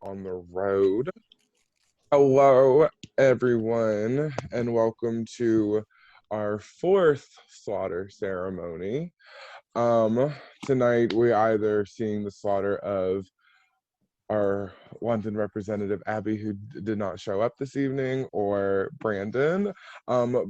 on the road. Hello, everyone, and welcome to our fourth slaughter ceremony. Um, Tonight we either seeing the slaughter of our London representative Abby, who did not show up this evening, or Brandon.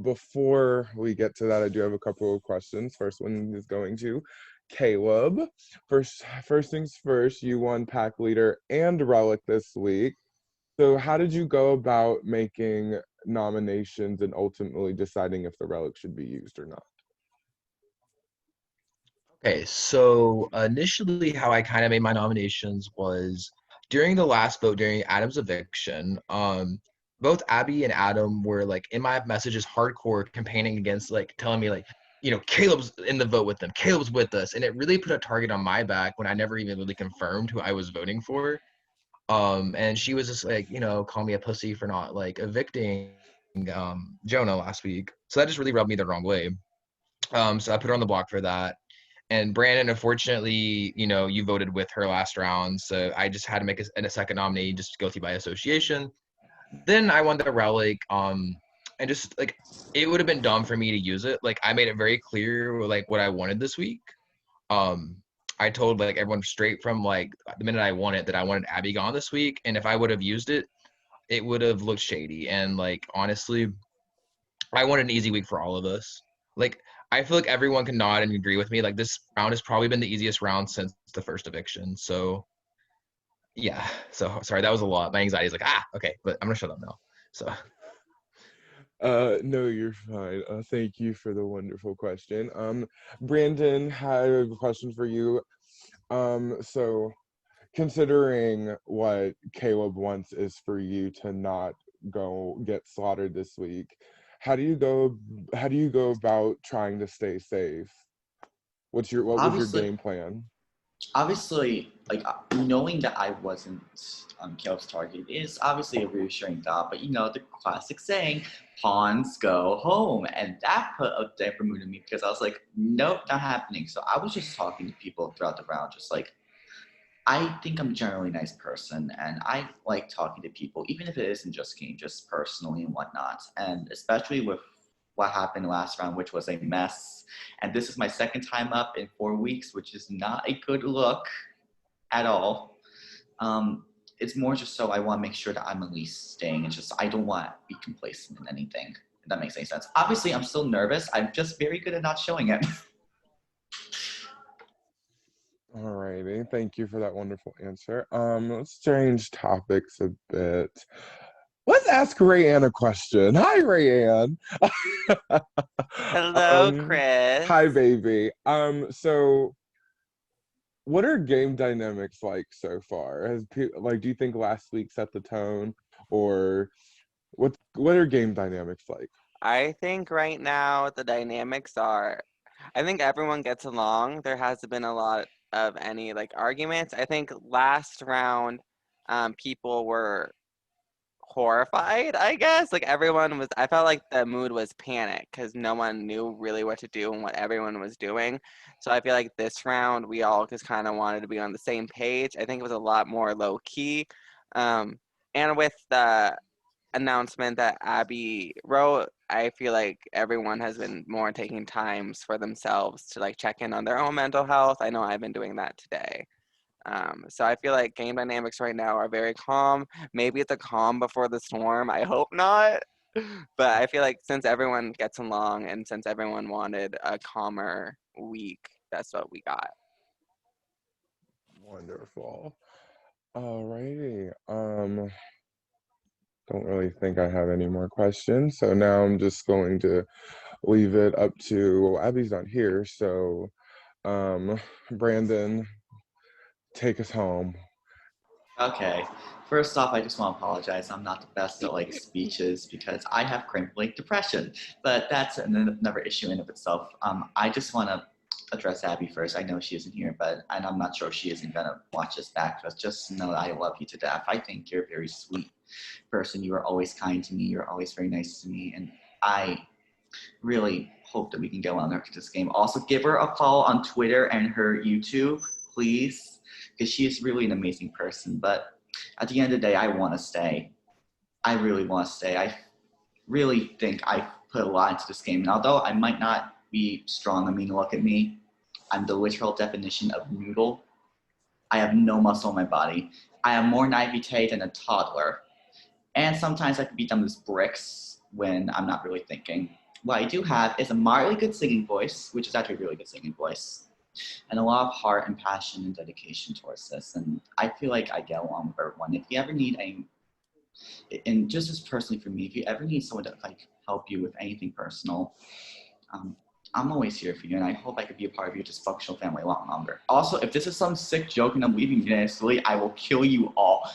Before we get to that, I do have a couple of questions. First one is going to Caleb. First things first, you won pack leader and relic this week. So how did you go about making nominations and ultimately deciding if the relic should be used or not? Okay, so initially, how I kind of made my nominations was during the last vote during Adam's eviction. Both Abby and Adam were like in my messages hardcore campaigning against, like telling me like, Caleb's in the vote with them, Caleb's with us, and it really put a target on my back when I never even really confirmed who I was voting for. And she was just like, call me a pussy for not like evicting Jonah last week. So that just really rubbed me the wrong way. So I put her on the block for that. And Brandon, unfortunately, you voted with her last round, so I just had to make a second nominee just guilty by association. Then I won the relic, and just like it would have been dumb for me to use it. Like I made it very clear like what I wanted this week. Um, I told like everyone straight from like the minute I won it that I wanted Abby gone this week, and if I would have used it, it would have looked shady. And like honestly, I wanted an easy week for all of us. Like, I feel like everyone can nod and agree with me. Like, this round has probably been the easiest round since the first eviction. So, yeah. So, sorry, that was a lot. My anxiety is like, okay, but I'm going to shut up now. So, No, you're fine. Thank you for the wonderful question. Brandon, had a question for you. So considering what Caleb wants is for you to not go get slaughtered this week, how do you go about trying to stay safe? What was your Obviously, game plan? obviously, knowing that I wasn't Caleb's target is obviously a reassuring thought. But the classic saying, "Pawns go home," and that put a different mood in me because I was like, "Nope, not happening." So I was just talking to people throughout the round, just like I think I'm a generally nice person, and I like talking to people, even if it isn't just game, just personally and whatnot. And especially with what happened last round, which was a mess. And this is my second time up in 4 weeks, which is not a good look at all. Um, it's more just so I want to make sure that I'm at least staying. It's just I don't want to be complacent in anything. If that makes any sense. Obviously, I'm still nervous. I'm just very good at not showing it. Alrighty, thank you for that wonderful answer. Let's change topics a bit. Let's ask Rayanne a question. Hi, Rayanne. Hello, Chris. Hi, baby. So what are game dynamics like so far? Do you think last week set the tone, or what are game dynamics like? I think right now the dynamics are, I think everyone gets along. There hasn't been a lot of any like arguments. I think last round, people were horrified, I guess. Like everyone was, I felt like the mood was panic because no one knew really what to do and what everyone was doing. So I feel like this round we all just kind of wanted to be on the same page. I think it was a lot more low key. Um, and with the announcement that Abby wrote, I feel like everyone has been more taking times for themselves to like check in on their own mental health. I know I've been doing that today. So I feel like game dynamics right now are very calm. Maybe it's a calm before the storm. I hope not. But I feel like since everyone gets along and since everyone wanted a calmer week, that's what we got. Wonderful. Alrighty. Don't really think I have any more questions. So now I'm just going to leave it up to, well, Abby's not here, so Brandon, take us home. Okay. First off, I just want to apologize. I'm not the best at speeches because I have chronic depression, but that's another issue in and of itself. I just want to address Abby first. I know she isn't here, and I'm not sure she isn't gonna watch this back. But just know that I love you to death. I think you're a very sweet person. You are always kind to me. You're always very nice to me, and I really hope that we can go on after this game. Also, give her a follow on Twitter and her YouTube, please, because she is really an amazing person. But at the end of the day, I want to stay. I really want to stay. I really think I put a lot into this game. And although I might not be strong, I mean, look at me. I'm the literal definition of noodle. I have no muscle in my body. I have more naivete than a toddler. And sometimes I can beat them with bricks when I'm not really thinking. What I do have is a moderately good singing voice, which is actually a really good singing voice, and a lot of heart and passion and dedication towards this. And I feel like I get along with everyone. If you ever need any, and just as personally for me, if you ever need someone to like help you with anything personal, I'm always here for you, and I hope I could be a part of your dysfunctional family a lot longer. Also, if this is some sick joke and I'm leaving unanimously, I will kill you all.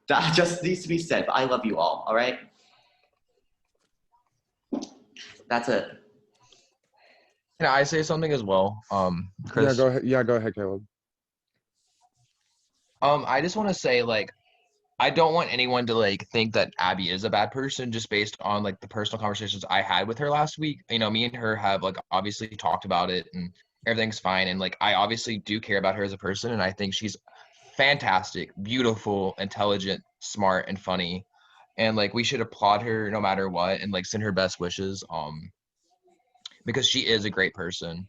That just needs to be said, but I love you all right? That's it. Can I say something as well, Chris? Yeah, go ahead. Yeah, go ahead, Caleb. I just want to say, like, I don't want anyone to like think that Abby is a bad person just based on like the personal conversations I had with her last week. You know, me and her have like obviously talked about it and everything's fine. And like I obviously do care about her as a person and I think she's fantastic, beautiful, intelligent, smart, and funny. And like we should applaud her no matter what and like send her best wishes. Because she is a great person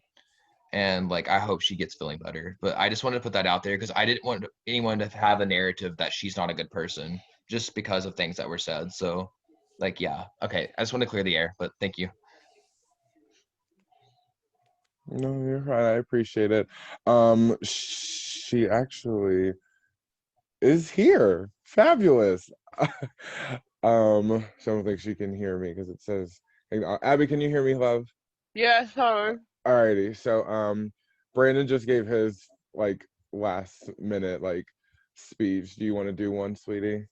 and like I hope she gets feeling better. But I just wanted to put that out there because I didn't want anyone to have a narrative that she's not a good person just because of things that were said. So, like, yeah, okay. I just want to clear the air, but thank you. No, you're right. I appreciate it. She actually is here. Fabulous. So I don't think she can hear me because it says, hey, Abby, can you hear me, love? Yeah, sorry. Alrighty. So Brandon just gave his like last minute like speech. Do you want to do one, sweetie?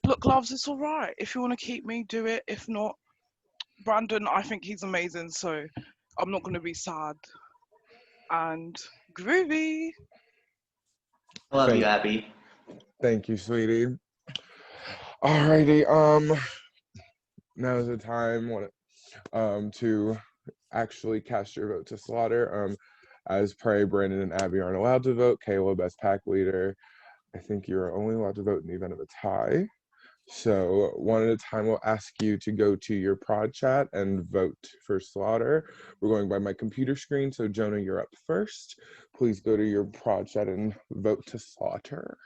Look, loves, it's all right. If you want to keep me, do it. If not, Brandon, I think he's amazing, so I'm not going to be sad. And groovy. I love you, Thank, Abby. thank you, sweetie. Alrighty. Now is the time to actually cast your vote to slaughter. As per, Brandon and Abby aren't allowed to vote. Caleb as pack leader, I think you're only allowed to vote in the event of a tie. So one at a time, we'll ask you to go to your prod chat and vote for slaughter. We're going by my computer screen, so Jonah, you're up first. Please go to your prod chat and vote to slaughter.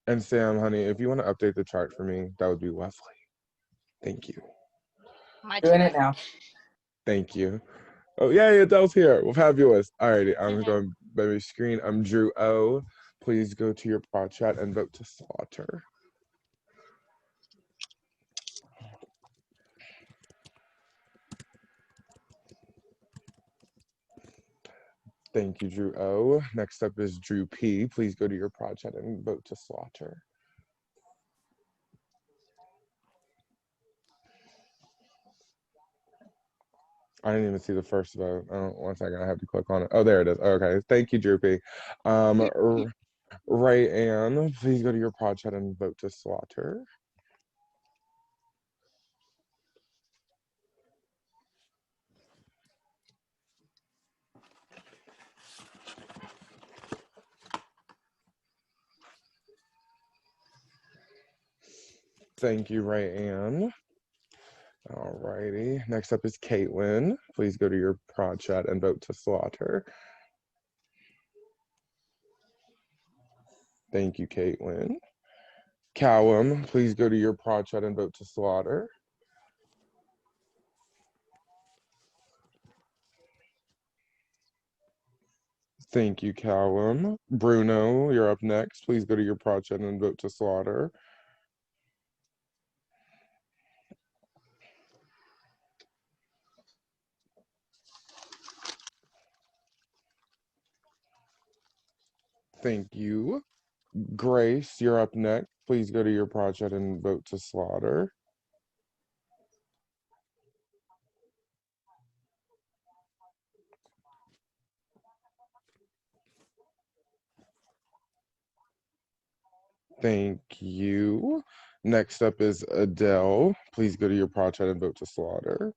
And Sam, honey, if you want to update the chart for me, that would be lovely. Thank you. Doing it now. Thank you. Oh, yay, Adele's here. Well, fabulous. Alrighty, I'm going by my screen. I'm Drew O. Please go to your prod chat and vote to slaughter. Thank you, Drew O. Next up is Drew P. Please go to your prod chat and vote to slaughter. I didn't even see the first vote. Oh, 1 second, I have to click on it. Oh, there it is. Okay, thank you, Drew P. Ray Ann, please go to your prod chat and vote to slaughter. Thank you, Ray Ann. Alrighty, next up is Caitlin. Please go to your prod chat and vote to slaughter. Thank you, Caitlin. Callum, please go to your prod chat and vote to slaughter. Thank you, Callum. Bruno, you're up next. Please go to your prod chat and vote to slaughter. Thank you. Grace, you're up next. Please go to your prod chat and vote to slaughter. Thank you. Next up is Adele. Please go to your pod chat and vote to slaughter.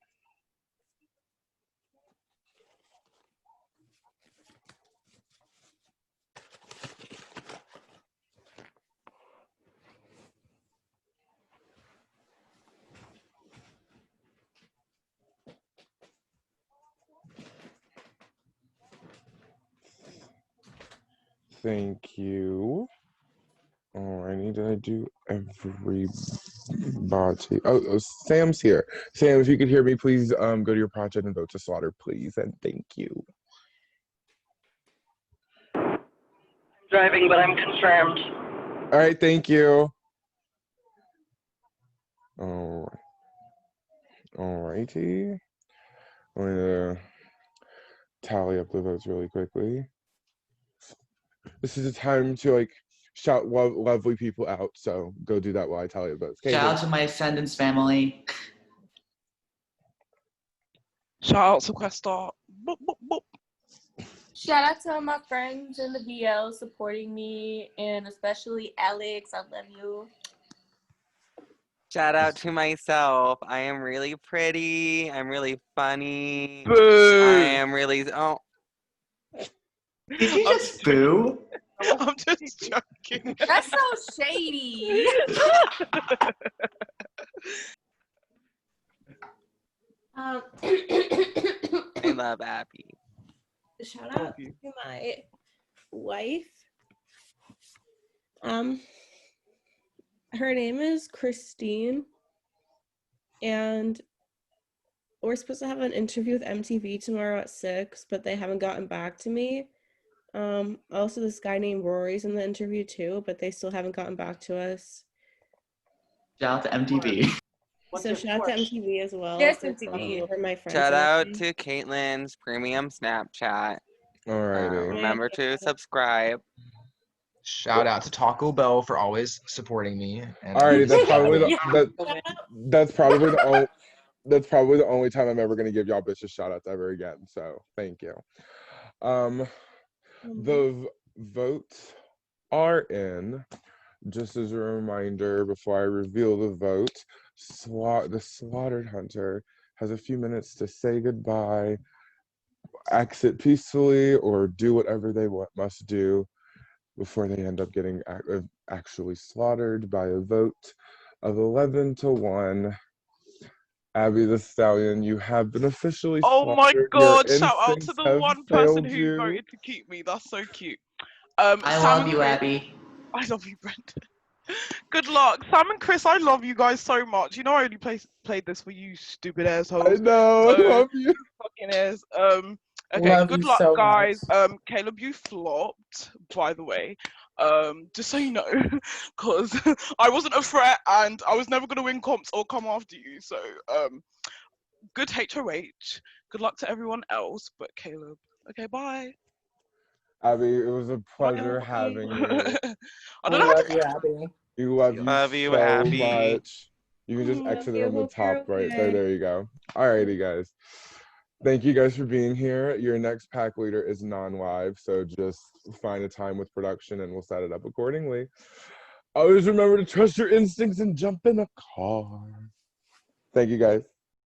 Thank you. Alrighty, did I do everybody? Oh, Sam's here. Sam, if you could hear me, please go to your project and vote to slaughter, please, and thank you. Driving, but I'm confirmed. All right, thank you. Alrighty. I'm gonna tally up the votes really quickly. This is a time to like shout lovely people out, so go do that while I tally the votes. Okay, Shout out to my Ascendants family. Shout out to Questa. Boop, boop, boop. Shout out to all my friends in the VL supporting me, and especially Alex. I love you. Shout out to myself. I am really pretty. I'm really funny. Boo. I am really Did you just boo? I'm just joking. That's so shady. I love Abby. Shout out to my wife. Her name is Christine, and we're supposed to have an interview with MTV tomorrow at 6, but they haven't gotten back to me. Also, this guy named Rory's in the interview too, but they still haven't gotten back to us. Shout out to MTV. So shout out to MTV as well. Yes, for MTV. talking over my friends. Shout out and to Caitlin's premium Snapchat. Alrighty. Remember to subscribe. Shout out to Taco Bell for always supporting me. And Alrighty, that's probably Yeah. that's probably the only time I'm ever gonna give y'all bitches shout outs ever again. So thank you. The votes are in. Just as a reminder, before I reveal the vote, the slaughtered hunter has a few minutes to say goodbye, exit peacefully, or do whatever they must do before they end up getting actually slaughtered by a vote of 11-1. Abby the Stallion, you have been officially Oh my slaughtered. god, Your shout out to instincts the have one person failed who you. voted to keep me. That's so cute. I Sam love and you, Chris, Abby. I love you, Brandan. Good luck. Sam and Chris, I love you guys so much. You know I only played this for you stupid I assholes. know, I So love you. fucking is. Okay, Love good you luck, so guys. much. Caleb, you flopped, by the way. Just so you know, because I wasn't a threat and I was never gonna win comps or come after you. So, good HOH. Good luck to everyone else, but Caleb. Okay, bye. Abby, it was a Bye, pleasure having you. I We don't know how love to. you, Abby. You love you Love you, so Abby. much. You can just Love exit it you. on the Hope you're top right there. okay. There you go. Alrighty, guys. Thank you guys for being here. Your next pack leader is non-live, so just find a time with production and we'll set it up accordingly. Always remember to trust your instincts and jump in a car. Thank you, guys.